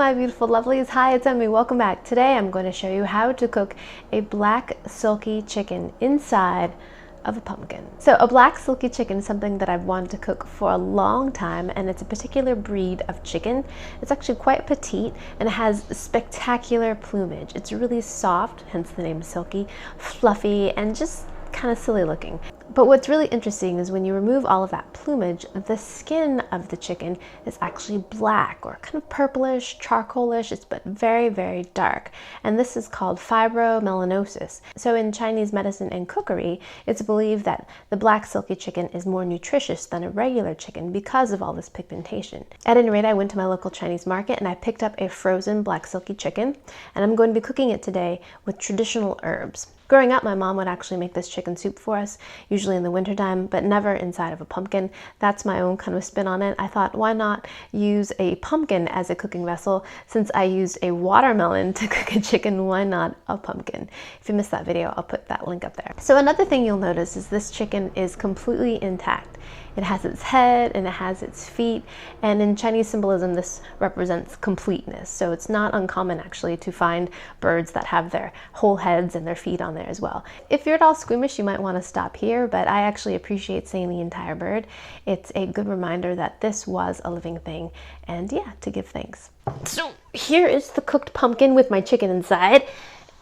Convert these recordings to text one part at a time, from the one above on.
my beautiful lovelies. Hi, it's Emmy. Welcome back. Today I'm going to show you how to cook a black silky chicken inside of a pumpkin. So a black silky chicken is something that I've wanted to cook for a long time, and it's a particular breed of chicken. It's actually quite petite and it has spectacular plumage. It's really soft, hence the name silky, fluffy, and just kind of silly looking. But what's really interesting is when you remove all of that plumage, the skin of the chicken is actually black or kind of purplish, charcoalish. It's but very, very dark. And this is called fibromelanosis. So in Chinese medicine and cookery, it's believed that the black silky chicken is more nutritious than a regular chicken because of all this pigmentation. At any rate, I went to my local Chinese market and I picked up a frozen black silky chicken, and I'm going to be cooking it today with traditional herbs. Growing up, my mom would actually make this chicken soup for us, usually in the wintertime, but never inside of a pumpkin. That's my own kind of spin on it. I thought, why not use a pumpkin as a cooking vessel? Since I used a watermelon to cook a chicken, why not a pumpkin? If you missed that video, I'll put that link up there. So another thing you'll notice is this chicken is completely intact. It has its head and it has its feet, and in Chinese symbolism this represents completeness. So it's not uncommon actually to find birds that have their whole heads and their feet on there as well. If you're at all squeamish, you might want to stop here, but I actually appreciate seeing the entire bird. It's a good reminder that this was a living thing, and yeah, to give thanks. So here is the cooked pumpkin with my chicken inside.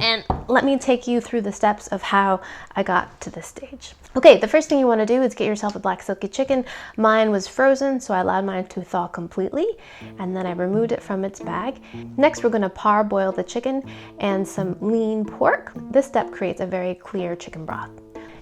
And let me take you through the steps of how I got to this stage. Okay, the first thing you want to do is get yourself a black silky chicken. Mine was frozen, so I allowed mine to thaw completely, and then I removed it from its bag. Next, we're going to parboil the chicken and some lean pork. This step creates a very clear chicken broth.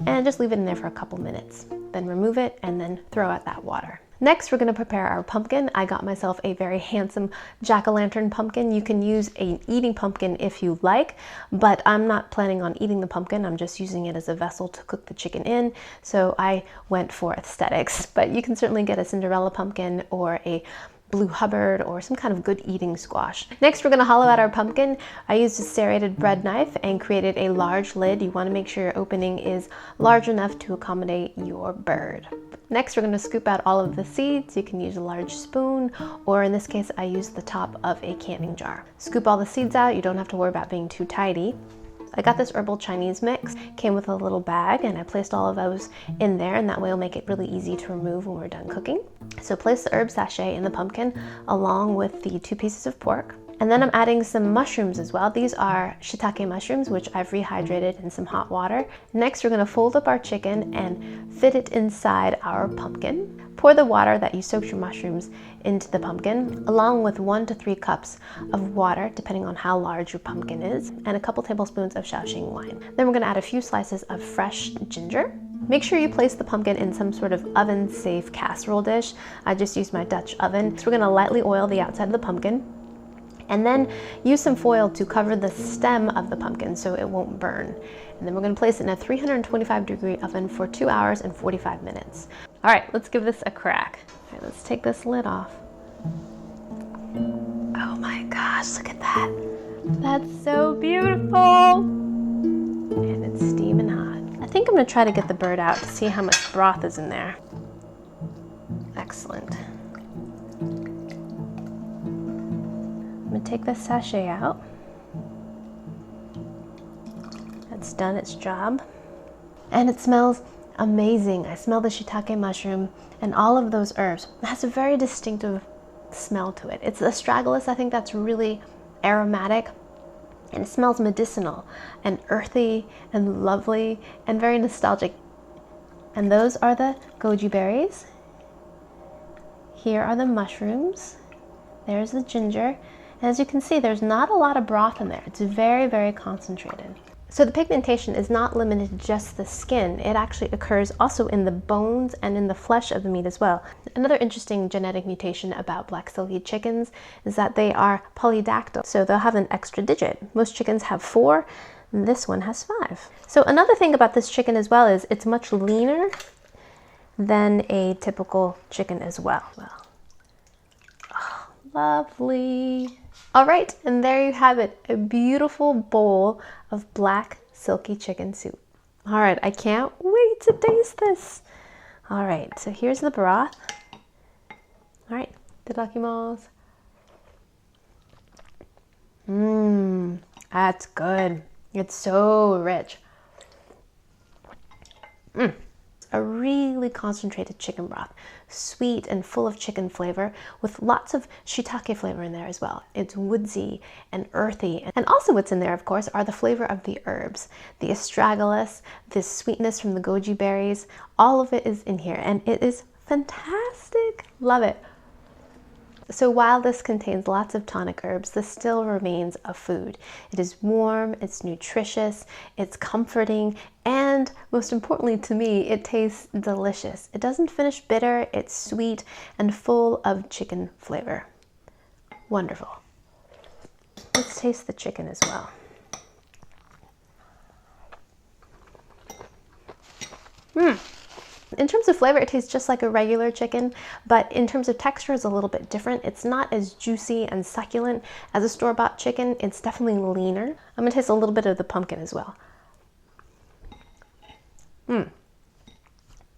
And just leave it in there for a couple minutes. Then remove it and then throw out that water. Next, we're going to prepare our pumpkin. I got myself a very handsome jack-o'-lantern pumpkin. You can use an eating pumpkin if you like, but I'm not planning on eating the pumpkin. I'm just using it as a vessel to cook the chicken in, so I went for aesthetics. But you can certainly get a Cinderella pumpkin or a Blue Hubbard or some kind of good eating squash. Next, we're going to hollow out our pumpkin. I used a serrated bread knife and created a large lid. You want to make sure your opening is large enough to accommodate your bird. Next, we're going to scoop out all of the seeds. You can use a large spoon, or in this case, I used the top of a canning jar. Scoop all the seeds out. You don't have to worry about being too tidy. I got this herbal Chinese mix, came with a little bag, and I placed all of those in there, and that way it'll make it really easy to remove when we're done cooking. So place the herb sachet in the pumpkin along with the 2 pieces of pork. And then I'm adding some mushrooms as well. These are shiitake mushrooms, which I've rehydrated in some hot water. Next, we're going to fold up our chicken and fit it inside our pumpkin. Pour the water that you soaked your mushrooms into the pumpkin, along with 1 to 3 cups of water, depending on how large your pumpkin is, and a couple tablespoons of Shaoxing wine. Then we're going to add a few slices of fresh ginger. Make sure you place the pumpkin in some sort of oven-safe casserole dish. I just used my Dutch oven. So we're going to lightly oil the outside of the pumpkin, and then use some foil to cover the stem of the pumpkin so it won't burn. And then we're going to place it in a 325-degree oven for 2 hours and 45 minutes. All right, let's give this a crack. All right, let's take this lid off. Oh my gosh, look at that. That's so beautiful. And it's steaming hot. I think I'm going to try to get the bird out to see how much broth is in there. Excellent. I'm going to take this sachet out. It's done its job. And it smells amazing. I smell the shiitake mushroom and all of those herbs. It has a very distinctive smell to it. It's astragalus. I think that's really aromatic, and it smells medicinal and earthy and lovely and very nostalgic. And those are the goji berries. Here are the mushrooms. There's the ginger. As you can see, there's not a lot of broth in there. It's very, very concentrated. So the pigmentation is not limited to just the skin. It actually occurs also in the bones and in the flesh of the meat as well. Another interesting genetic mutation about black silky chickens is that they are polydactyl. So they'll have an extra digit. Most chickens have 4, and this one has 5. So another thing about this chicken as well is it's much leaner than a typical chicken as well. Oh, lovely. All right, and there you have it, a beautiful bowl of black silky chicken soup. All right, I can't wait to taste this. All right, so here's the broth. All right, itadakimasu. Mmm, that's good. It's so rich. Mmm. A really concentrated chicken broth, sweet and full of chicken flavor with lots of shiitake flavor in there as well. It's woodsy and earthy. And also what's in there, of course, are the flavor of the herbs, the astragalus, this sweetness from the goji berries. All of it is in here and it is fantastic. Love it. So while this contains lots of tonic herbs, this still remains a food. It is warm, it's nutritious, it's comforting, and most importantly to me, it tastes delicious. It doesn't finish bitter, it's sweet and full of chicken flavor. Wonderful. Let's taste the chicken as well. In terms of flavor, it tastes just like a regular chicken, but in terms of texture, it's a little bit different. It's not as juicy and succulent as a store-bought chicken. It's definitely leaner. I'm gonna taste a little bit of the pumpkin as well.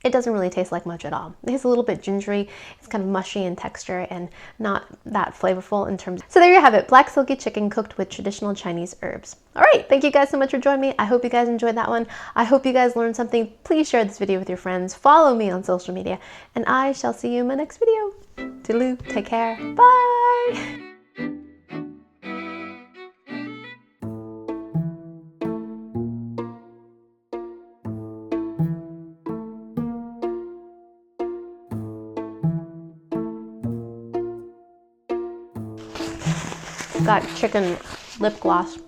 It doesn't really taste like much at all. It tastes a little bit gingery. It's kind of mushy in texture and not that flavorful in terms. So there you have it, black silky chicken cooked with traditional Chinese herbs. All right, thank you guys so much for joining me. I hope you guys enjoyed that one. I hope you guys learned something. Please share this video with your friends. Follow me on social media, and I shall see you in my next video. Toodaloo, take care, bye. Got chicken lip gloss.